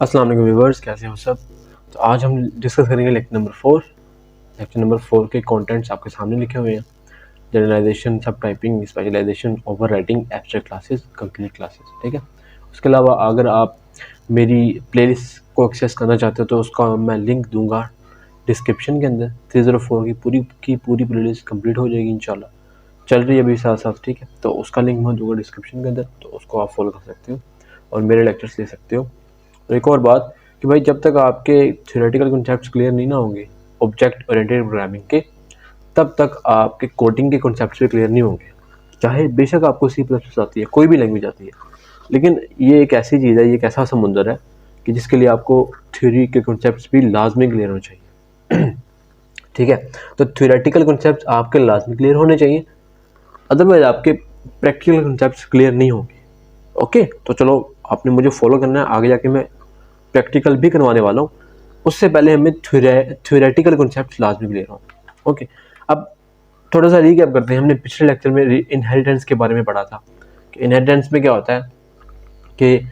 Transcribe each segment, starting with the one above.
अस्सलाम वालेकुम व्यूअर्स, कैसे हो सब। तो आज हम डिस्कस करेंगे लेक्चर नंबर 4 के कंटेंट्स आपके सामने लिखे हुए हैं। Generalisation, subtyping, specialisation, overwriting, abstract classes, complete classes. ठीक है। उसके अलावा अगर आप मेरी प्लेलिस्ट को एक्सेस करना चाहते हो तो उसका मैं लिंक दूंगा डिस्क्रिप्शन के अंदर। 304 की पूरी प्लेलिस्ट कंप्लीट हो जाएगी इंशाल्लाह। चल रही है अभी साथ साथ। ठीक है, तो उसका लिंक मैं दूंगा डिस्क्रिप्शन के अंदर, तो उसको आप फॉलो कर सकते हो और मेरे लेक्चर्स ले सकते हो। और एक और बात कि भाई, जब तक आपके थ्योरेटिकल कॉन्सेप्ट्स क्लियर नहीं ना होंगे ऑब्जेक्ट ओरिएंटेड प्रोग्रामिंग के, तब तक आपके कोडिंग के कॉन्सेप्ट्स भी क्लियर नहीं होंगे। चाहे बेशक आपको C++ आती है, कोई भी लैंग्वेज आती है, लेकिन ये एक ऐसी चीज़ है, ये एक ऐसा समुंदर है कि जिसके लिए आपको थ्योरी के कॉन्सेप्ट्स भी लाजमी क्लियर होने चाहिए। ठीक है, तो थ्योरेटिकल कॉन्सेप्ट्स आपके लाजमी क्लियर होने चाहिए, अदरवाइज आपके प्रैक्टिकल कॉन्सेप्ट्स क्लियर नहीं होंगे। ओके, तो चलो आपने मुझे फॉलो करना है, आगे जाके मैं प्रैक्टिकल भी करवाने वाला हूँ। उससे पहले हमें थ्योरेटिकल कॉन्सेप्ट लाजमी क्लियर हो। ओके, अब थोड़ा सा रीकैप करते हैं। हमने पिछले लेक्चर में इनहेरिटेंस के बारे में पढ़ा था कि इनहेरिटेंस में क्या होता है कि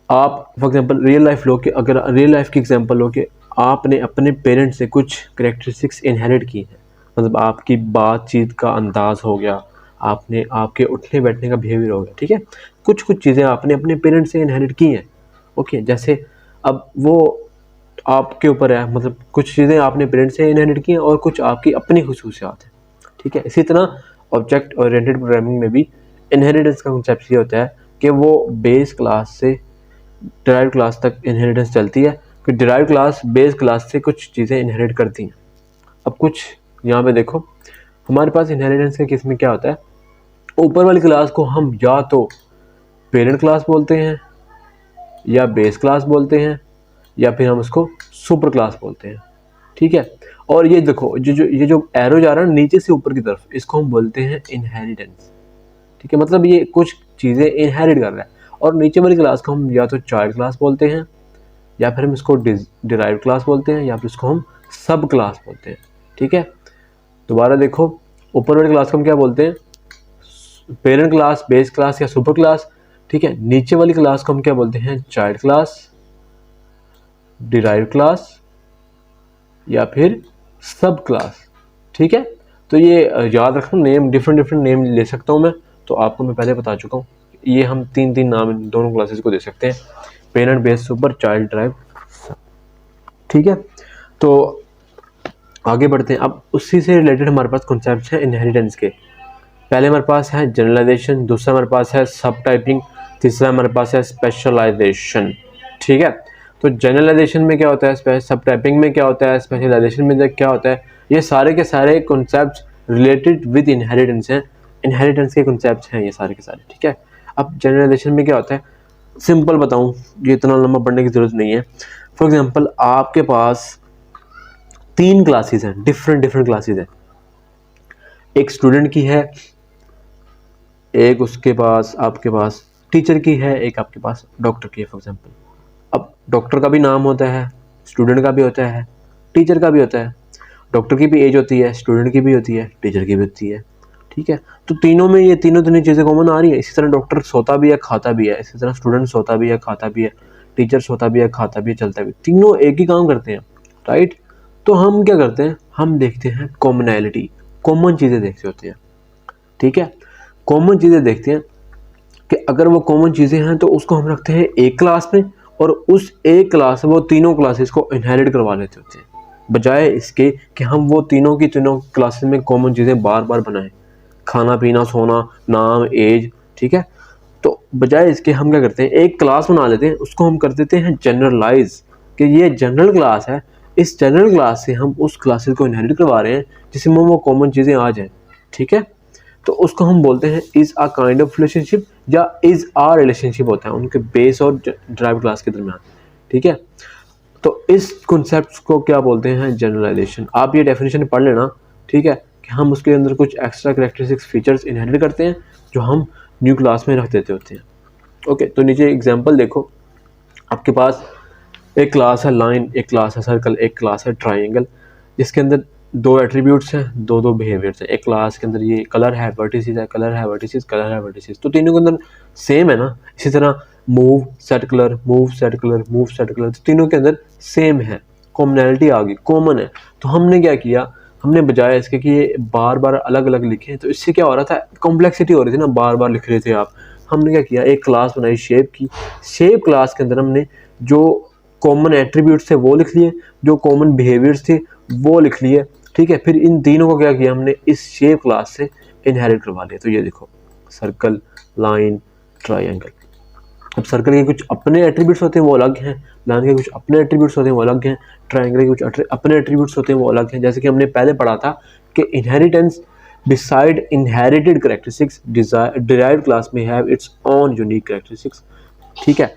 आप फॉर एग्जांपल रियल लाइफ लो कि अगर रियल लाइफ की एग्जांपल लो कि आपने अपने पेरेंट्स से कुछ कैरेक्टरिस्टिक्स इनहेरिट की हैं, मतलब आपकी बातचीत का अंदाज हो गया, आपने आपके उठने बैठने का बिहेवियर हो गया। ठीक है, कुछ चीज़ें आपने अपने पेरेंट्स से इनहेरिट की हैं। ओके, जैसे अब वो आपके ऊपर है, मतलब कुछ चीज़ें आपने पेरेंट्स से इनहेरिट की हैं और कुछ आपकी अपनी खुसूसियात हैं। ठीक है, इसी तरह ऑब्जेक्ट ओरिएंटेड प्रोग्रामिंग में भी इनहेरिटेंस का कॉन्सेप्ट ये होता है कि वो बेस क्लास से डिराइव क्लास तक इनहेरिटेंस चलती है कि डिराइव क्लास बेस क्लास से कुछ चीज़ें इनहेरिट करती हैं। अब कुछ यहाँ पे देखो, हमारे पास इनहेरिटेंस के केस में क्या होता है, ऊपर वाली क्लास को हम या तो पेरेंट क्लास बोलते हैं या बेस क्लास बोलते हैं या फिर हम उसको सुपर क्लास बोलते हैं। ठीक है, और ये देखो ये जो एरो जा रहा है नीचे से ऊपर की तरफ, इसको हम बोलते हैं इनहेरिटेंस। ठीक है, मतलब ये कुछ चीज़ें इनहेरिट कर रहा है। और नीचे वाली क्लास को हम या तो चाइल्ड क्लास बोलते हैं या फिर हम इसको डिराइव क्लास बोलते हैं या फिर इसको हम सब क्लास बोलते हैं। ठीक है, दोबारा देखो, ऊपर वाली क्लास को हम क्या बोलते हैं, पेरेंट क्लास, बेस क्लास या सुपर क्लास। ठीक है, नीचे वाली क्लास को हम क्या बोलते हैं, चाइल्ड क्लास, डिराइव क्लास या फिर सब क्लास। ठीक है, तो ये याद रखना, नेम डिफरेंट नेम ले सकता हूँ मैं, तो आपको मैं पहले बता चुका हूँ। ये हम तीन नाम दोनों क्लासेस को दे सकते हैं, parent, base, super, child, derive. ठीक है, तो आगे बढ़ते हैं। अब उसी से रिलेटेड हमारे पास कॉन्सेप्ट है इनहेरिटेंस के। पहले हमारे पास है जनरलाइजेशन, दूसरा हमारे पास है सब टाइपिंग, तीसरा हमारे पास है स्पेशलाइजेशन। ठीक है, तो जनरलाइजेशन में क्या होता है, सब टाइपिंग में क्या होता है, स्पेशलाइजेशन में क्या होता है, ये सारे के सारे कॉन्सेप्ट्स रिलेटेड विद इनहेरिटेंस हैं, इनहेरिटेंस के कॉन्सेप्ट्स हैं ये सारे के सारे। ठीक है, अब जनरलाइजेशन में क्या होता है, सिंपल बताऊं, ये इतना लंबा पढ़ने की जरूरत नहीं है। फॉर एग्जांपल आपके पास 3 क्लासेस हैं, डिफरेंट क्लासेस हैं। एक स्टूडेंट की है, एक उसके पास आपके पास टीचर की है, एक आपके पास डॉक्टर की है फॉर एग्जांपल। अब डॉक्टर का भी नाम होता है, स्टूडेंट का भी होता है, टीचर का भी होता है। डॉक्टर की भी एज होती है, स्टूडेंट की भी होती है, टीचर की भी होती है। ठीक है, तो तीनों में ये तीनों चीज़ें कॉमन आ रही है। इसी तरह डॉक्टर सोता भी है, खाता भी है, इसी तरह स्टूडेंट सोता भी है, खाता भी है, टीचर सोता भी है, खाता भी है, चलता भी, तीनों एक ही काम करते हैं। राइट, तो हम क्या करते हैं, हम देखते हैं कॉमनैलिटी, कॉमन चीज़ें देखते होते हैं। ठीक है, कॉमन चीज़ें देखते हैं कि अगर वो कॉमन चीज़ें हैं तो उसको हम रखते हैं एक क्लास में, और उस एक क्लास में वो तीनों क्लासेस को इनहेरिट करवा लेते होते हैं, बजाय इसके कि हम वो तीनों की तीनों क्लासेस में कॉमन चीज़ें बार बार बनाएं, खाना पीना, सोना, नाम, एज। ठीक है, तो बजाय इसके हम क्या करते हैं, एक क्लास बना लेते हैं, उसको हम कर देते हैं जनरलाइज कि ये जनरल क्लास है, इस जनरल क्लास से हम उस क्लासेस को इनहेरिट करवा रहे हैं जिसमें वो कॉमन चीज़ें आ जाएं। ठीक है, तो उसको हम बोलते हैं is a kind of relationship या इज आ रिलेशनशिप होता है उनके बेस और ड्राइव क्लास के दरमियान। ठीक है, तो इस कॉन्सेप्ट को क्या बोलते हैं, जनरलाइजेशन। आप ये डेफिनेशन पढ़ लेना। ठीक है, कि हम उसके अंदर कुछ एक्स्ट्रा कैरेक्टरिस्टिक्स फीचर्स इनहेरिट करते हैं जो हम न्यू क्लास में रख देते होते हैं। ओके, तो नीचे एग्जांपल देखो, आपके पास एक क्लास है लाइन, एक क्लास है सर्कल, एक क्लास है ट्राइंगल, जिसके अंदर 2 एट्रीब्यूट्स हैं, 2 बिहेवियर्स हैं। एक क्लास के अंदर ये कलर है, वर्टिसेस है, कलर है, वर्टिसेस, कलर है, वर्टिसेस, तो तीनों के अंदर सेम है ना। इसी तरह move, set colour, move, set colour, move, set colour, तो तीनों के अंदर सेम है, कॉमनैलिटी आ गई, कॉमन है। तो हमने क्या किया, हमने बजाय इसके कि ये बार बार अलग अलग लिखे, तो इससे क्या हो रहा था, कॉम्प्लेक्सिटी हो रही थी ना, बार बार लिख रहे थे आप। हमने क्या किया, एक क्लास बनाई शेप की, शेप क्लास के अंदर हमने जो कॉमन एट्रीब्यूट्स थे वो लिख लिए, जो कॉमन बिहेवियर्स थे वो लिख लिए, ठीक है। फिर इन तीनों को क्या किया हमने, इस शेप क्लास से इनहेरिट करवा लिया। तो ये देखो, सर्कल, लाइन, ट्रायंगल। अब सर्कल के कुछ अपने एट्रीब्यूट्स होते हैं वो अलग हैं, लाइन के कुछ अपने एट्रीब्यूट्स होते हैं वो अलग हैं, ट्रायंगल के कुछ अपने एट्रीब्यूट्स होते हैं वो अलग हैं। जैसे कि हमने पहले पढ़ा था कि inheritance beside inherited characteristics derived class may have its own unique characteristics, ठीक है।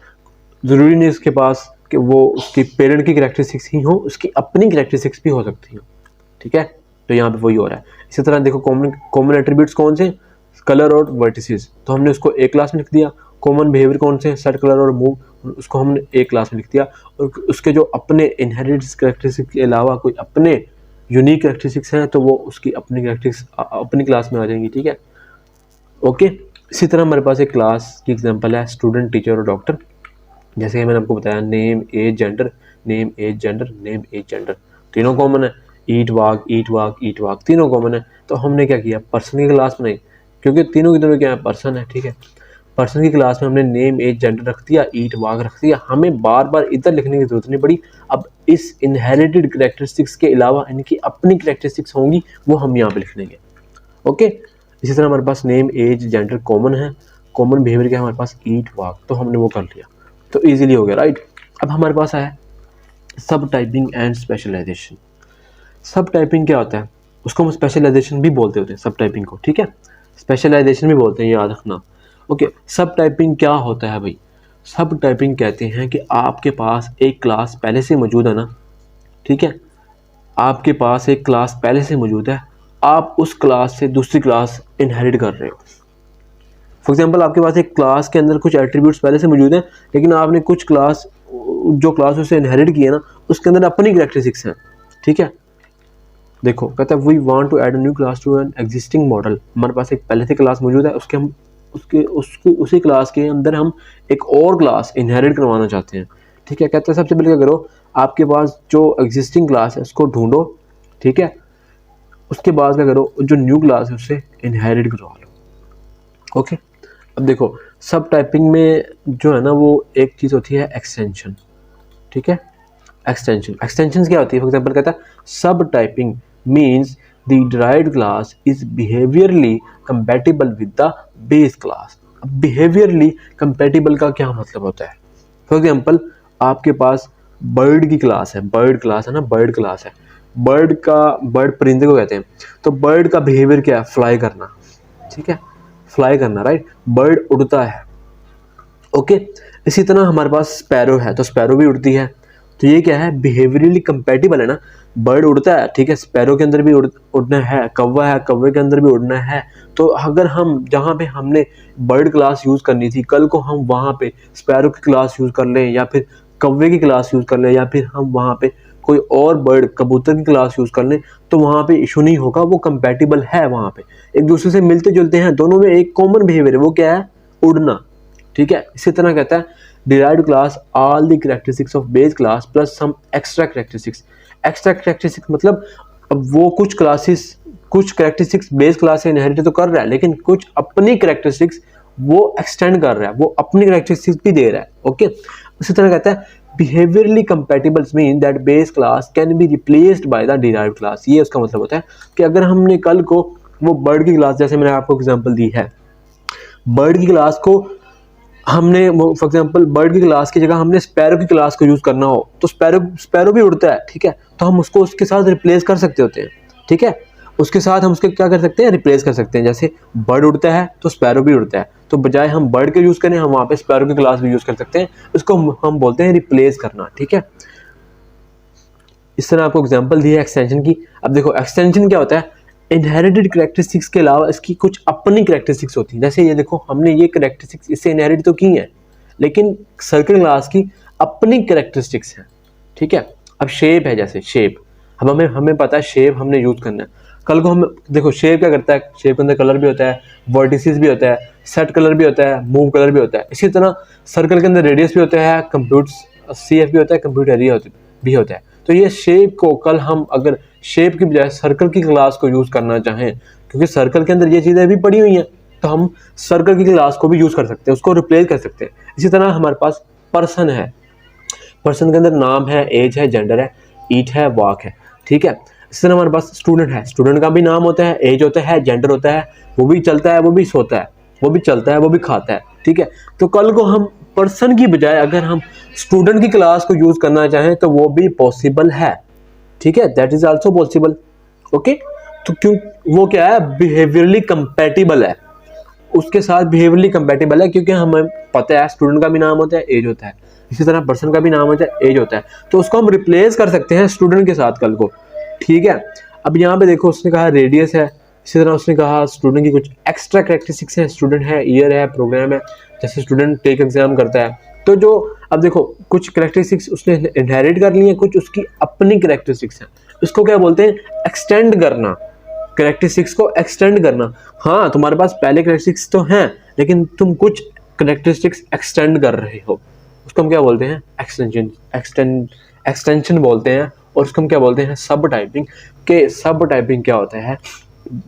ज़रूरी नहीं इसके पास कि वो उसकी पेरेंट की कैरेक्टरिस्टिक्स ही हो, उसकी अपनी कैरेक्टरिस्टिक्स भी हो सकती हो, ठीक है। तो यहाँ पे वही हो रहा है। इसी तरह देखो, कॉमन एट्रीब्यूट्स कौन से, कलर और वर्टिसेस, तो हमने उसको एक क्लास में लिख दिया। कॉमन बिहेवियर कौन से, सेट, कलर और मूव, उसको हमने एक क्लास में लिख दिया। और उसके जो अपने इनहेरिटेड कैरेक्टरिस्टिक्स के अलावा कोई अपने यूनिक कैरेक्टरिस्टिक्स हैं तो वो उसकी अपनी कैरेक्टरिस्टिक्स अपनी क्लास में आ जाएंगी, ठीक है, ओके। इसी तरह हमारे पास एक क्लास की एग्जांपल है स्टूडेंट, टीचर और डॉक्टर। जैसे कि मैंने आपको बताया, name, age, gender, name, age, gender, name, age, gender, तीनों कॉमन है। ईट, वाक, ईट, वाक, ईट, वाक, तीनों कॉमन है। तो हमने क्या किया, पर्सन की क्लास बनाई, क्योंकि तीनों की तीनों क्या है, पर्सन है, ठीक है। पर्सन की क्लास में हमने नेम, एज, जेंडर रख दिया, ईट, वाक रख दिया। हमें बार बार इधर लिखने की जरूरत नहीं पड़ी। अब इस इनहेरिटेड कैरेक्टरिस्टिक्स के अलावा इनकी अपनी कैरेक्टरिस्टिक्स होंगी, वो हम यहाँ पे लिख लेंगे, ओके। इसी तरह हमारे पास नेम, एज, जेंडर कॉमन है, कॉमन बिहेवियर क्या है हमारे पास, ईट, वाक, तो हमने वो कर लिया, तो इजीली हो गया, राइट। अब हमारे पास है सब टाइपिंग एंड स्पेशलाइजेशन। सब टाइपिंग क्या होता है, उसको हम स्पेशलाइजेशन भी बोलते होते हैं, सब टाइपिंग को, ठीक है, स्पेशलाइजेशन भी बोलते हैं, याद रखना, ओके। सब टाइपिंग क्या होता है भाई, सब टाइपिंग कहते हैं कि आपके पास एक क्लास पहले से मौजूद है ना, ठीक है, आपके पास एक क्लास पहले से मौजूद है, आप उस क्लास से दूसरी क्लास इनहेरिट कर रहे हो। फॉर एग्जांपल, आपके पास एक क्लास के अंदर कुछ एट्रीब्यूट्स पहले से मौजूद हैं, लेकिन आपने कुछ क्लास, जो क्लास उससे इनहेरिट की है ना, उसके अंदर अपनी कैरेक्टरिस्टिक्स हैं, ठीक है। देखो, कहता है we want to add a new class to an existing model. हमारे पास एक पहले से क्लास मौजूद है, उसके हम उसी क्लास के अंदर हम एक और क्लास इनहेरिट करवाना चाहते हैं, ठीक है। कहते हैं सबसे पहले क्या करो, आपके पास जो एग्जिस्टिंग क्लास है उसको ढूंढो, ठीक है। उसके बाद क्या करो, जो न्यू क्लास है उससे इनहेरिट करवा लो, ओके। अब देखो, सब टाइपिंग में जो है ना, वो एक चीज़ होती है एक्सटेंशन, ठीक है। एक्सटेंशन क्या होती है, फॉर एग्जांपल कहता है सब typing means the derived class is behaviourally compatible with the base class. अब बिहेवियरली कंपैटिबल का क्या मतलब होता है, फॉर एग्जांपल आपके पास बर्ड की क्लास है, बर्ड क्लास है ना, बर्ड क्लास है, बर्ड परिंदे को कहते हैं। तो बर्ड का बिहेवियर क्या है, फ्लाई करना, ठीक है, फ्लाई करना, राइट, बर्ड उड़ता है, ओके। इसी तरह हमारे पास स्पैरो है, तो स्पैरो भी उड़ती है, तो ये क्या है, बिहेवियरली कंपैटिबल है ना, बर्ड उड़ता है, ठीक है, स्पैरो के अंदर भी उड़ना है, कौवा है, कौवे के अंदर भी उड़ना है। तो अगर हम जहाँ पे हमने बर्ड क्लास यूज़ करनी थी, कल को हम वहाँ पे स्पैरो की क्लास यूज़ कर लें, या फिर कौवे की क्लास यूज़ कर लें, या फिर हम वहाँ पे कोई और बर्ड, कबूतर की क्लास यूज़ कर लें, तो वहाँ पे इशू नहीं होगा, वो कंपैटिबल है, वहाँ पे एक दूसरे से मिलते जुलते हैं, दोनों में एक कॉमन बिहेवियर है, वो क्या है, उड़ना, ठीक है। इसी तरह कहता है derived class all the characteristics of base class plus some extra characteristics. Extra characteristics मतलब अब वो कुछ कैरेक्टरिस्टिक्स बेस क्लास से इनहेरिट तो कर रहा है, लेकिन कुछ अपनी कैरेक्टरिस्टिक्स वो एक्सटेंड कर रहा है, वो अपनी कैरेक्टरिस्टिक्स भी दे रहा है, ओके। उसी तरह कहता है behaviourally compatibles mean that base class can be replaced by the derived class. ये उसका मतलब होता है कि अगर हमने कल को वो बर्ड की क्लास, जैसे मैंने आपको एग्जांपल दी है, बर्ड की क्लास को हमने, फॉर एग्जांपल बर्ड की क्लास की जगह हमने स्पैरो की क्लास को यूज़ करना हो, तो स्पैरो भी उड़ता है, ठीक है, तो हम उसको उसके साथ रिप्लेस कर सकते होते हैं, ठीक है, उसके साथ हम उसके क्या कर सकते हैं, रिप्लेस कर सकते हैं। जैसे बर्ड उड़ता है तो स्पैरो भी उड़ता है, तो बजाय हम बर्ड के यूज़ करें, हम वहाँ पे स्पैरो की क्लास भी यूज़ कर सकते हैं, उसको हम बोलते हैं रिप्लेस करना, ठीक है। इस तरह आपको एग्जाम्पल दी है एक्सटेंशन की। अब देखो, एक्सटेंशन क्या होता है, इनहेरिटेड कैरेक्टरिस्टिक्स के अलावा इसकी कुछ अपनी कैरेक्टरिस्टिक्स होती हैं। जैसे ये देखो, हमने ये कैरेक्टरिस्टिक्स इससे इनहेरिट तो की हैं, लेकिन सर्कल क्लास की अपनी कैरेक्टरिस्टिक्स हैं, ठीक है। अब शेप है, जैसे शेप, हमें पता है शेप हमने यूज करना है। कल को हम देखो शेप क्या करता है, शेप के अंदर कलर भी होता है, वर्टिसेस भी होता है, सेट कलर भी होता है, मूव कलर भी होता है। इसी तरह सर्कल के अंदर रेडियस भी होता है, कंप्यूट CF भी होता है, कंप्यूट एरिया भी होता है। तो ये शेप को कल हम अगर शेप की बजाय सर्कल की क्लास को यूज करना चाहें, क्योंकि सर्कल के अंदर ये चीजें भी पड़ी हुई हैं, तो हम सर्कल की क्लास को भी यूज कर सकते हैं, उसको रिप्लेस कर सकते हैं। इसी तरह हमारे पास पर्सन है, पर्सन के अंदर नाम है, एज है, जेंडर है, ईट है, वॉक है, ठीक है। इसी तरह हमारे पास स्टूडेंट है, स्टूडेंट का भी नाम होता है, एज होता है, जेंडर होता है, वो भी चलता है, वो भी सोता है, वो भी चलता है, वो भी खाता है, ठीक है। तो कल को हम पर्सन की बजाय अगर हम स्टूडेंट की क्लास को यूज करना चाहें तो वो भी पॉसिबल है, ठीक है, that is also possible. Okay, तो क्यों वो क्या है, बिहेवियरली कंपैटिबल है, उसके साथ बिहेवियरली कंपैटिबल है, क्योंकि हमें पता है स्टूडेंट का भी नाम होता है, एज होता है, इसी तरह पर्सन का भी नाम होता है, एज होता है, तो उसको हम रिप्लेस कर सकते हैं स्टूडेंट के साथ कल को, ठीक है। अब यहाँ पे देखो उसने कहा रेडियस है, इसी तरह उसने कहा स्टूडेंट की कुछ एक्स्ट्रा कैरेक्टरिस्टिक्स है, स्टूडेंट है, ईयर है, प्रोग्राम है, जैसे स्टूडेंट टेक एग्जाम करता है, तो जो अब देखो कुछ कैरेक्टरिस्टिक्स उसने इनहेरिट कर ली है, कुछ उसकी अपनी कैरेक्टरिस्टिक्स हैं, इसको क्या बोलते हैं, एक्सटेंड करना, कैरेक्टरिस्टिक्स को एक्सटेंड करना। हाँ, तुम्हारे पास पहले कैरेक्टरिस्टिक्स तो हैं, लेकिन तुम कुछ कैरेक्टरिस्टिक्स एक्सटेंड कर रहे हो, उसको हम क्या बोलते हैं, एक्सटेंशन बोलते हैं, और उसको हम क्या बोलते हैं, सब टाइपिंग। के सब टाइपिंग क्या होता है,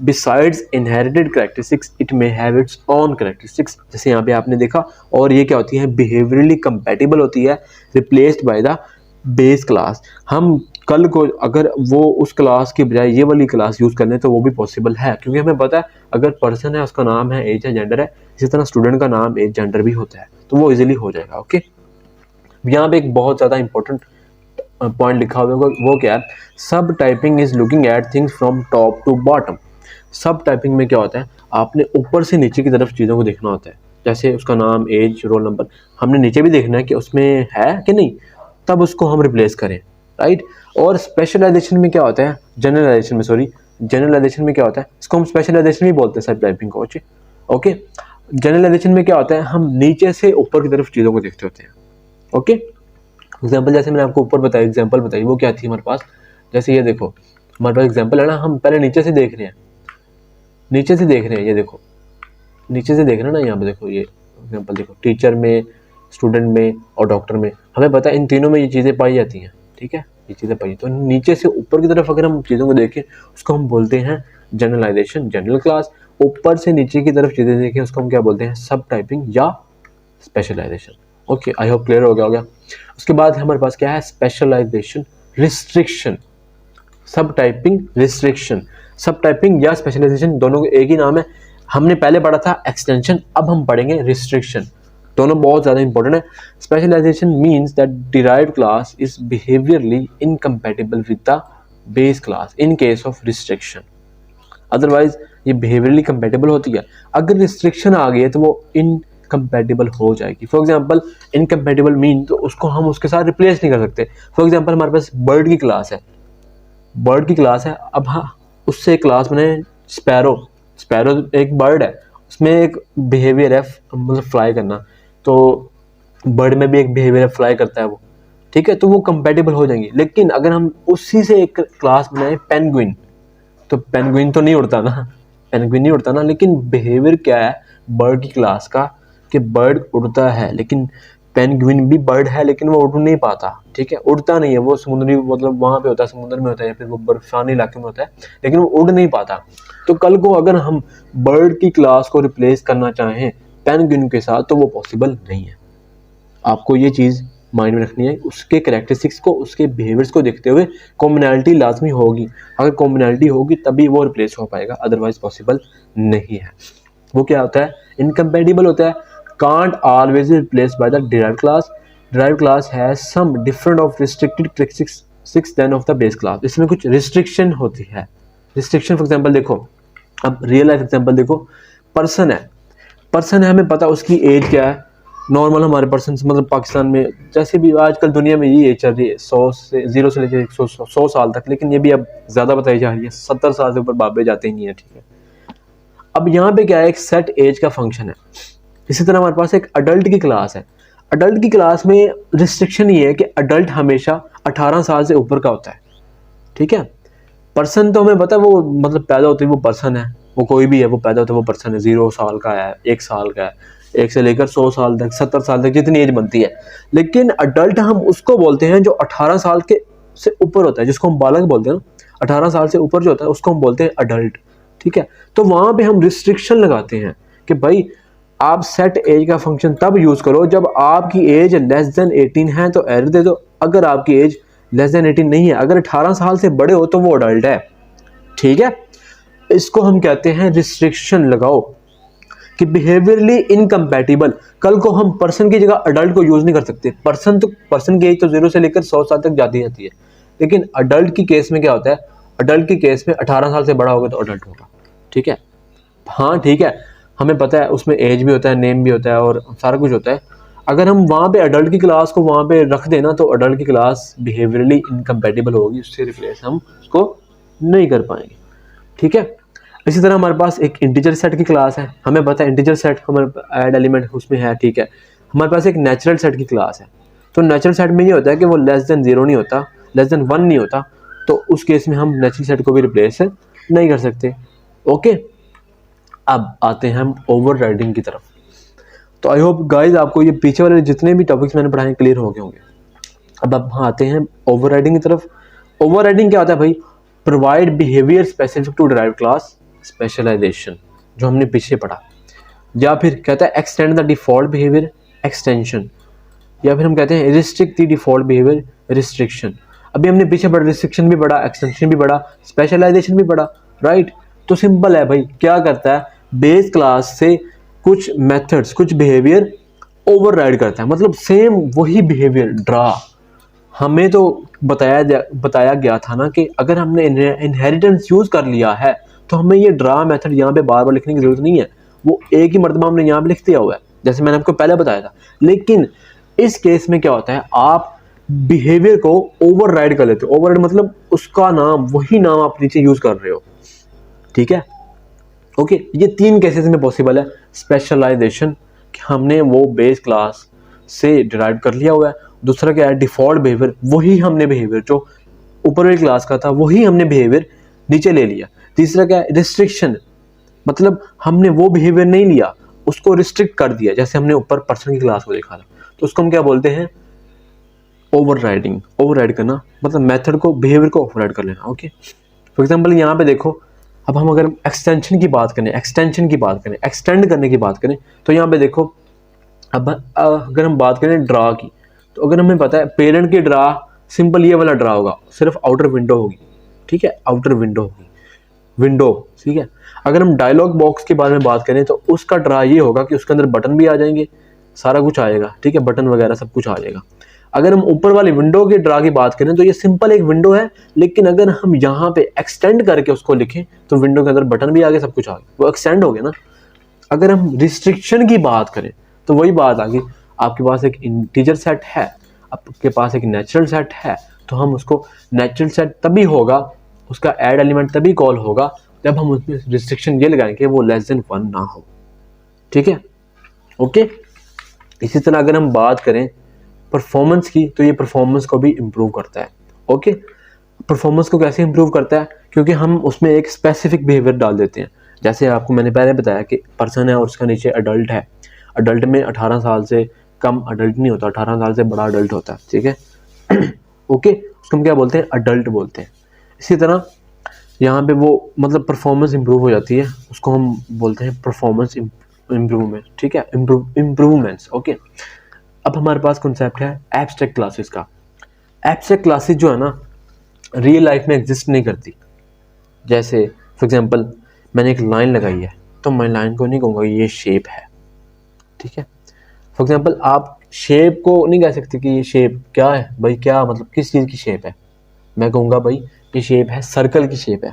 besides inherited characteristics it may have its own characteristics, जैसे यहाँ पे आपने देखा, और ये क्या होती है, बिहेवियरली कंपैटिबल होती है, replaced by the base class. हम कल को अगर वो उस क्लास की बजाय ये वाली क्लास यूज कर लें तो वो भी पॉसिबल है, क्योंकि हमें पता है अगर पर्सन है उसका नाम है, एज है, जेंडर है, इसी तरह स्टूडेंट का नाम, एज, जेंडर भी होता है, तो वो इजीली हो जाएगा। ओके, यहाँ पे एक बहुत ज्यादा इंपॉर्टेंट पॉइंट लिखा हुआ है, वो क्या है, subtyping is looking at things from top to bottom. Subtyping में क्या होता है, आपने ऊपर से नीचे की तरफ चीज़ों को देखना होता है, जैसे उसका नाम, एज, रोल नंबर, हमने नीचे भी देखना है कि उसमें है कि नहीं, तब उसको हम रिप्लेस करें, राइट। और स्पेशलाइजेशन में क्या होता है, जनरलाइजेशन में क्या होता है, इसको हम स्पेशलाइजेशन भी बोलते हैं सब टाइपिंग को। ओके, जनरलाइजेशन में क्या होता है, हम नीचे से ऊपर की तरफ चीज़ों को देखते होते हैं। ओके, एग्जाम्पल जैसे मैंने आपको ऊपर बताया, एग्जाम्पल बताई, वो क्या थी हमारे पास, जैसे ये देखो हमारे पास एग्जाम्पल है ना, हम पहले नीचे से देख रहे हैं, ये देखो नीचे से देख रहे हैं ना, यहाँ पे देखो ये एग्जाम्पल देखो, टीचर में, स्टूडेंट में और डॉक्टर में, हमें पता है इन तीनों में ये चीज़ें पाई जाती हैं, ठीक है, ये चीज़ें पाई। तो नीचे से ऊपर की तरफ अगर हम चीज़ों को देखें उसको हम बोलते हैं जनरलाइजेशन, जनरल क्लास। ऊपर से नीचे की तरफ चीज़ें देखें उसको हम क्या बोलते हैं, सब टाइपिंग या specialization. Okay, I hope clear हो गया। उसके बाद हमारे पास क्या है, specialization, restriction, subtyping, restriction. Subtyping या स्पेशलाइजेशन दोनों को एक ही नाम है, हमने पहले पढ़ा था एक्सटेंशन, अब हम पढ़ेंगे रिस्ट्रिक्शन, दोनों बहुत ज़्यादा इंपॉर्टेंट है। Specialization means that derived class is behaviourally incompatible with the base class in case of restriction, otherwise ये बिहेवियरली कंपैटिबल होती है। अगर रिस्ट्रिक्शन आ गई है तो वो इनकम्पैटिबल हो जाएगी। फॉर एग्जांपल इनकम्पैटिबल मीन, तो उसको हम उसके साथ रिप्लेस नहीं कर सकते। फॉर एग्जांपल हमारे पास बर्ड की क्लास है, अब हाँ उससे एक क्लास बनाए स्पैरो एक बर्ड है, उसमें एक बिहेवियर है मतलब फ्लाई करना, तो बर्ड में भी एक बिहेवियर है, फ्लाई करता है वो, ठीक है, तो वो कंपैटिबल हो जाएंगे। लेकिन अगर हम उसी से एक क्लास बनाए पेंगुइन, तो पेंगुइन तो नहीं उड़ता ना, लेकिन बिहेवियर क्या है बर्ड की क्लास का, कि बर्ड उड़ता है, लेकिन पेंगुइन भी बर्ड है लेकिन वो उड़ नहीं पाता, ठीक है, उड़ता नहीं है, वो समुद्री मतलब वहाँ पे होता है, समुद्र में होता है या फिर वो बर्फानी इलाके में होता है, लेकिन वो उड़ नहीं पाता। तो कल को अगर हम बर्ड की क्लास को रिप्लेस करना चाहें पेंगुइन के साथ तो वो पॉसिबल नहीं है। आपको ये चीज़ माइंड में रखनी है, उसके कैरेक्टरिस्टिक्स को, उसके बिहेवियर्स को देखते हुए कॉमनैलिटी लाजमी होगी, अगर कॉमनैलिटी होगी तभी वो रिप्लेस हो पाएगा, अदरवाइज पॉसिबल नहीं है। वो क्या होता है, इनकम्पैटिबल होता है, can't always be replaced by the derived class. Derived class has some different of restricted characteristics than of the base class. इसमें कुछ restriction होती है। restriction for example देखो, अब रियल लाइफ एग्जांपल देखो, पर्सन है, हमें पता उसकी एज क्या है, नॉर्मल हमारे पर्सन मतलब पाकिस्तान में जैसे भी आजकल दुनिया में ये एज चल रही है 0 से लेकर 100 साल तक, लेकिन ये भी अब ज़्यादा बताई जा रही है, 70 साल से ऊपर बाबे जाते ही नहीं है, ठीक है। अब यहाँ पे क्या है, एक सेट एज का फंक्शन है। इसी तरह हमारे पास एक अडल्ट की क्लास है, अडल्ट की क्लास में रिस्ट्रिक्शन ये है कि अडल्ट हमेशा 18 साल से ऊपर का होता है, ठीक है। पर्सन तो हमें पता है वो मतलब पैदा होते ही वो पर्सन है, वो कोई भी है, वो पैदा होता है वो पर्सन है, 0 साल का है, 1 साल का है, 1 से लेकर 100 साल तक, 70 साल तक, जितनी एज बनती है। लेकिन अडल्ट हम उसको बोलते हैं जो 18 साल के से ऊपर होता है, जिसको हम बालक बोलते हैं ना, 18 साल से ऊपर जो होता है उसको हम बोलते हैं अडल्ट, ठीक है। तो वहाँ पे हम रिस्ट्रिक्शन लगाते हैं कि भाई आप सेट एज का फंक्शन तब यूज़ करो जब आपकी एज लेस देन 18 है तो एरर दे दो, अगर आपकी एज लेस देन 18 नहीं है, अगर 18 साल से बड़े हो तो वो अडल्ट है, ठीक है। इसको हम कहते हैं रिस्ट्रिक्शन लगाओ कि बिहेवियरली इनकम्पैटिबल। कल को हम पर्सन की जगह अडल्ट को यूज़ नहीं कर सकते। पर्सन की एज तो 0 से लेकर 100 साल तक जाती रहती है, लेकिन अडल्ट की केस में क्या होता है, अडल्ट की केस में 18 साल से बड़ा होगा तो अडल्ट होगा, ठीक है। हाँ ठीक है, हमें पता है उसमें एज भी होता है, नेम भी होता है और सारा कुछ होता है। अगर हम वहाँ पे अडल्ट की क्लास को वहाँ पे रख देना तो अडल्ट की क्लास बिहेवियरली इनकम्पैटिबल होगी, उससे रिप्लेस हम उसको नहीं कर पाएंगे, ठीक है। इसी तरह हमारे पास एक इंटीजर सेट की क्लास है, हमें पता है इंटीजर सेट हमारे ऐड एलिमेंट उसमें है, ठीक है। हमारे पास एक नेचुरल सेट की क्लास है, तो नेचुरल सेट में ये होता है कि वो लेस देन 0 नहीं होता, लेस देन 1 नहीं होता, तो उस केस में हम नेचुरल सेट को भी रिप्लेस नहीं कर सकते, ओके। अब आते हैं हम ओवरराइडिंग की तरफ। तो आई होप गाइज आपको ये पीछे वाले जितने भी टॉपिक्स मैंने पढ़ाए क्लियर हो गए होंगे। अब आते हैं ओवरराइडिंग की तरफ। ओवरराइडिंग क्या होता है भाई, provide behaviour specific to derived class specialization, जो हमने पीछे पढ़ा। या फिर कहता है extend the default behaviour extension, या फिर हम कहते हैं restrict the default behaviour restriction. अभी हमने पीछे पढ़ा, रिस्ट्रिक्शन भी पढ़ा, एक्सटेंशन भी पढ़ा, स्पेशलाइजेशन भी पढ़ा, राइट। तो सिंपल है भाई, क्या करता है, बेस क्लास से कुछ मेथड्स, कुछ बिहेवियर ओवरराइड करता है, मतलब सेम वही बिहेवियर ड्रा। हमें तो बताया गया था ना कि अगर हमने इनहेरिटेंस यूज कर लिया है तो हमें ये ड्रा मेथड यहाँ पे बार बार लिखने की जरूरत नहीं है, वो एक ही मरतबा हमने यहाँ पे लिख दिया हुआ है, जैसे मैंने आपको पहले बताया था। लेकिन इस केस में क्या होता है, आप बिहेवियर को ओवरराइड कर लेते हो। ओवरराइड मतलब उसका नाम, वही नाम आप नीचे यूज कर रहे हो, ठीक है, ओके। ये 3 केसेस में पॉसिबल है। स्पेशलाइजेशन, हमने वो बेस क्लास से डिराइव कर लिया हुआ है। दूसरा क्या है, डिफॉल्ट बिहेवियर, वही हमने बिहेवियर जो ऊपर वाली क्लास का था वही हमने बिहेवियर नीचे ले लिया। तीसरा क्या है, रिस्ट्रिक्शन, मतलब हमने वो बिहेवियर नहीं लिया, उसको रिस्ट्रिक्ट कर दिया, जैसे हमने ऊपर पर्सन की क्लास को देखा था, तो उसको हम क्या बोलते हैं, ओवरराइडिंग। ओवरराइड करना मतलब मेथड को, बिहेवियर को ओवरराइड कर लेना, ओके। फॉर एग्जांपल यहाँ पे देखो, अब हम अगर एक्सटेंशन की बात करें, एक्सटेंड करने की बात करें, तो यहाँ पे देखो, अब अगर हम बात करें ड्रा की, तो अगर हमें पता है पेरेंट की ड्रा सिंपल ये वाला ड्रा होगा, सिर्फ आउटर विंडो होगी, ठीक है, आउटर विंडो होगी, विंडो, ठीक है। अगर हम डायलॉग बॉक्स के बारे में बात करें तो उसका ड्रा ये होगा कि उसके अंदर बटन भी आ जाएंगे, सारा कुछ आएगा, ठीक है, बटन वगैरह सब कुछ आ जाएगा। अगर हम ऊपर वाली विंडो के ड्रा की बात करें तो ये सिंपल एक विंडो है, लेकिन अगर हम यहाँ पे एक्सटेंड करके उसको लिखें तो विंडो के अंदर बटन भी आ गए, सब कुछ आ गया, वो एक्सटेंड हो गया ना। अगर हम रिस्ट्रिक्शन की बात करें तो वही बात आ गई, आपके पास एक इंटीजर सेट है, आपके पास एक नेचुरल सेट है, तो हम उसको नेचुरल सेट तभी होगा, उसका ऐड एलिमेंट तभी कॉल होगा जब हम उसमें रिस्ट्रिक्शन ये लगाएंगे वो लेस देन 1 ना हो, ठीक है, ओके। इसी तरह अगर हम बात करें परफॉर्मेंस की, तो ये परफॉर्मेंस को भी इम्प्रूव करता है, ओके। परफॉर्मेंस को कैसे इम्प्रूव करता है, क्योंकि हम उसमें एक स्पेसिफिक बिहेवियर डाल देते हैं। जैसे आपको मैंने पहले बताया कि पर्सन है और उसका नीचे अडल्ट है, अडल्ट में 18 साल से कम अडल्ट नहीं होता, 18 साल से बड़ा अडल्ट होता है, ठीक है, ओके। उसको हम क्या बोलते हैं, अडल्ट बोलते हैं। इसी तरह यहाँ पे वो मतलब परफॉर्मेंस इम्प्रूव हो जाती है, उसको हम बोलते हैं परफॉर्मेंस इम्प्रूवमेंट, ठीक है, इम्प्रूवमेंट्स, ओके। अब हमारे पास कॉन्सेप्ट है एब्स्ट्रैक्ट क्लासेस का। एब्स्ट्रैक्ट क्लासेस जो है ना, रियल लाइफ में एग्जिस्ट नहीं करती। जैसे फॉर एग्जांपल मैंने एक लाइन लगाई है, तो मैं लाइन को नहीं कहूँगा ये शेप है, ठीक है। फॉर एग्जांपल आप शेप को नहीं कह सकते कि ये शेप क्या है भाई, क्या मतलब किस चीज़ की शेप है। मैं कहूँगा भाई ये शेप है, सर्कल की शेप है।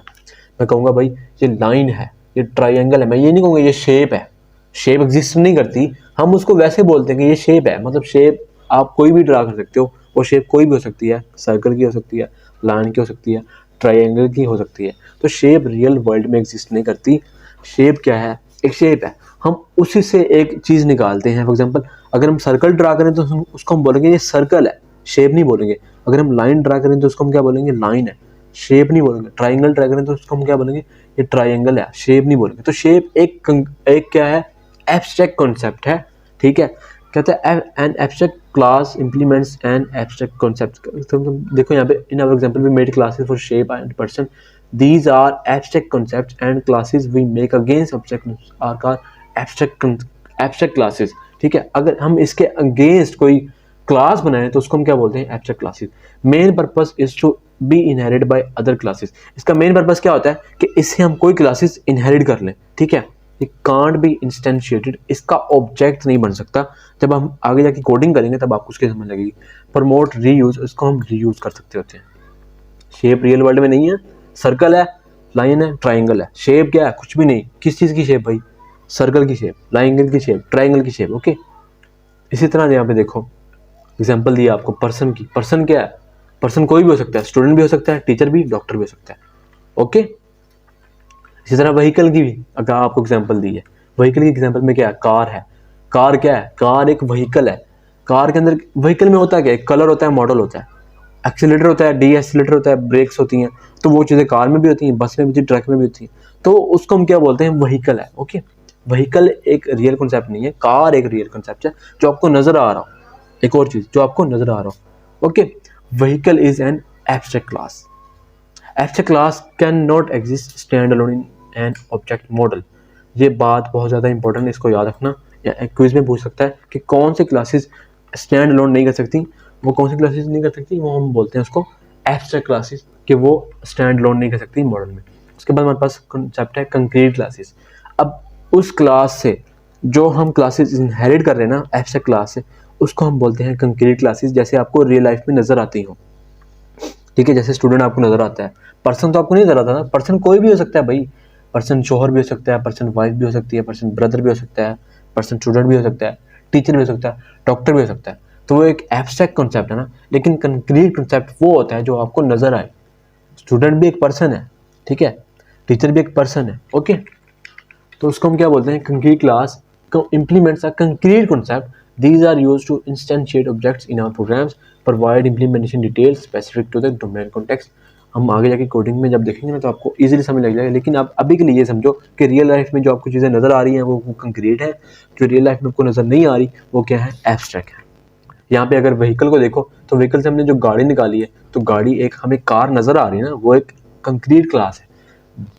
मैं कहूँगा भाई ये लाइन है, ये ट्राइंगल है। मैं ये नहीं कहूँगा ये शेप है, शेप एग्जिस्ट नहीं करती, हम उसको वैसे बोलते हैं कि ये शेप है। मतलब शेप आप कोई भी ड्रा कर सकते हो, वो शेप कोई भी हो सकती है, सर्कल की हो सकती है, लाइन की हो सकती है, ट्राइंगल की हो सकती है। तो शेप रियल वर्ल्ड में एग्जिस्ट नहीं करती। शेप क्या है, एक शेप है, हम उसी से एक चीज़ निकालते हैं। फॉर एग्जांपल अगर हम सर्कल ड्रा करें तो उसको हम बोलेंगे ये सर्कल है, शेप नहीं बोलेंगे। अगर हम लाइन ड्रा करें तो उसको हम क्या बोलेंगे, लाइन है। शेप नहीं बोलेंगे। ट्राइंगल ड्रैगन है तो उसको हम क्या बोलेंगे, ये ट्राइंगल है, शेप नहीं बोलेंगे। तो शेप एक क्या है, एब्स्ट्रैक्ट कॉन्सेप्ट है, ठीक है। कहते हैं an abstract class implements an abstract concept. तो देखो यहाँ पे in our example we made classes for shape and person, these are abstract concepts and classes we make against object are called abstract classes, ठीक है। अगर हम इसके against कोई क्लास बनाए तो उसको हम क्या बोलते हैं, abstract classes. Main purpose is to be inherited by other classes. इसका मेन पर्पस क्या होता है कि इससे हम कोई क्लासेस इनहेरिट कर लें, ठीक है। इट कांट बी इंस्टेंशिएटेड, इसका ऑब्जेक्ट नहीं बन सकता। जब हम आगे जाके कोडिंग करेंगे तब आपको उसकी समझ लगेगी। प्रमोट रीयूज, इसको हम रीयूज कर सकते होते हैं। शेप रियल वर्ल्ड में नहीं है, सर्कल है, लाइन है, ट्राइंगल है। शेप क्या है, कुछ भी नहीं। किस चीज की शेप भाई, सर्कल की शेप, लाइंगल की शेप, ट्राइंगल की शेप, ओके। इसी तरह यहाँ पे देखो एग्जांपल दिया आपको पर्सन की। पर्सन क्या है, पर्सन कोई भी हो सकता है, स्टूडेंट भी हो सकता है, टीचर भी, डॉक्टर भी हो सकता है, ओके। इसी तरह व्हीकल की भी अगर आपको एग्जांपल दी है, व्हीकल की एग्जांपल में क्या है, कार है। कार क्या है, कार एक व्हीकल है। कार के अंदर व्हीकल में होता है क्या, एक कलर होता है, मॉडल होता है, एक्सीलेटर होता है, डी एक्सीलेटर होता है, ब्रेक्स होती हैं। तो वो चीज़ें कार में भी होती हैं, बस में भी होती है, ट्रक में भी होती हैं। तो उसको हम क्या बोलते हैं, व्हीकल है, ओके। व्हीकल एक रियल कॉन्सेप्ट नहीं है, कार एक रियल कॉन्सेप्ट है जो आपको नजर आ रहा हो। एक और चीज जो आपको नजर आ रहा हो, okay. Vehicle is an abstract class. Abstract class can not exist stand alone in an object model. ये बात बहुत ज़्यादा इंपॉर्टेंट है, इसको याद रखना। या क्विज में पूछ सकता है कि कौन सी क्लासेस स्टैंड अलोन नहीं कर सकती। वो कौन सी क्लासेस नहीं कर सकती, वो हम बोलते हैं उसको एब्स्ट्रैक्ट क्लासेस, कि वो स्टैंड अलोन नहीं कर सकती मॉडल में। उसके बाद हमारे पास कॉन्सेप्ट है कंक्रीट क्लासेस। अब उस क्लास से जो हम क्लासेस इनहेरिट कर रहे हैं ना एब्स्ट्रैक्ट क्लास से, उसको हम बोलते हैं कंक्रीट क्लासेस, जैसे आपको रियल लाइफ में नजर आती हो, ठीक है। जैसे स्टूडेंट आपको नजर आता है, पर्सन तो आपको नहीं नजर आता ना, पर्सन कोई भी हो सकता है भाई। पर्सन शोहर भी हो सकता है, पर्सन वाइफ भी हो सकती है, पर्सन ब्रदर भी हो सकता है, पर्सन स्टूडेंट भी हो सकता है, टीचर भी हो सकता है, डॉक्टर भी हो सकता है। तो वो एक एब्स्ट्रैक्ट कॉन्सेप्ट है ना। लेकिन कंक्रीट कॉन्सेप्ट वो होता है जो आपको नजर आए। स्टूडेंट भी एक पर्सन है, ठीक है, टीचर भी एक पर्सन है, ओके। तो उसको हम क्या बोलते हैं, concrete class implements a concrete concept. These are used to instantiate objects in our programs, provide implementation details specific to the domain context. हम आगे जाके कोडिंग में जब देखेंगे ना तो आपको इजीली समझ लग जाएगा। लेकिन आप अभी के लिए ये समझो कि रियल लाइफ में जो आपको चीज़ें नज़र आ रही हैं वो कंक्रीट है, जो रियल लाइफ में आपको नज़र नहीं आ रही वो क्या है, एब्स्ट्रैक्ट है। यहाँ पे अगर व्हीकल को देखो तो व्हीकल से हमने जो गाड़ी निकाली है, तो गाड़ी एक हमें कार नज़र आ रही है ना, वो एक कंक्रीट क्लास है।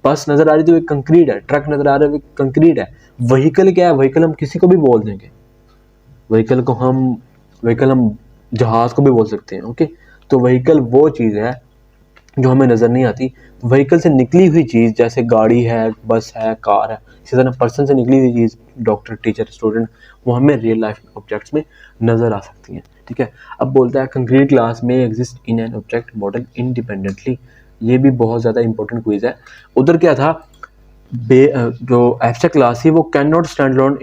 बस नज़र आ रही तो एक कंक्रीट है, ट्रक नज़र आ रहा है वो कंक्रीट है। व्हीकल क्या है, व्हीकल हम किसी को भी बोल देंगे। व्हीकल हम जहाज को भी बोल सकते हैं, ओके। तो व्हीकल वो चीज़ है जो हमें नज़र नहीं आती। व्हीकल से निकली हुई चीज़ जैसे गाड़ी है, बस है, कार है, इसी तरह पर्सन से निकली हुई चीज़, डॉक्टर, टीचर, स्टूडेंट, वो हमें रियल लाइफ ऑब्जेक्ट्स में नज़र आ सकती हैं, ठीक है। अब बोलता है कंक्रीट क्लास में exist in an object model independently. ये भी बहुत ज़्यादा इंपॉर्टेंट क्विज है। उधर क्या था, जो एब्स्ट्रैक्ट क्लास थी वो can not stand alone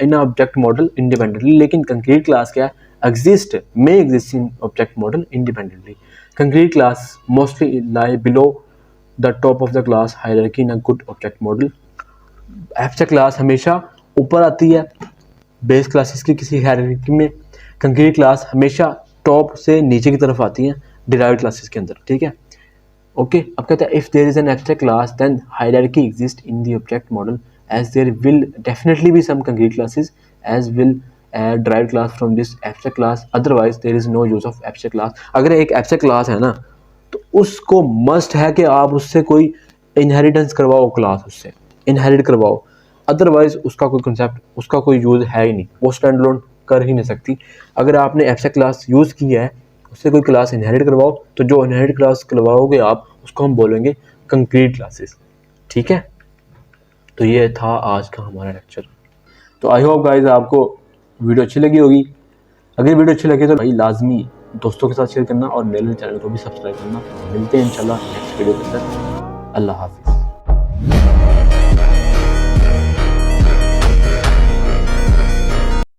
in object model independently. लेकिन कंक्रीट क्लास क्या है, may exist in object model independently. Concrete class mostly lie below the top of the class hierarchy in a good object model. Abstract class हमेशा ऊपर आती है base classes की किसी hierarchy में। कंक्रीट क्लास हमेशा टॉप से नीचे की तरफ आती है डिराइव्ड क्लासेस के अंदर, ठीक है, ओके। अब कहता है if there is an abstract class then hierarchy exist in the object model as there will definitely be some concrete classes as will derived class from this abstract class, otherwise there is no use of abstract class। अगर एक abstract class है ना तो उसको must है कि आप उससे कोई इनहेरिटेंस करवाओ, क्लास उससे इनहेरिट करवाओ, अदरवाइज उसका कोई कंसेप्ट, उसका कोई यूज है ही नहीं, वो स्टैंड अलोन कर ही नहीं सकती। अगर आपने एब्स्ट्रैक्ट क्लास यूज़ की है, उससे कोई क्लास इनहेरिट करवाओ, तो जो इनहेरिट क्लास करवाओगे आप उसको हम बोलेंगे कंक्रीट क्लासेस, ठीक है। तो ये था आज का हमारा लेक्चर। तो आई होप गाइज आपको वीडियो अच्छी लगी होगी। अगर वीडियो अच्छी लगे तो भाई लाजमी दोस्तों के साथ शेयर करना और मेरे चैनल को भी सब्सक्राइब करना। मिलते हैं इंशाल्लाह नेक्स्ट वीडियो के अंदर। अल्लाह हाफिज़।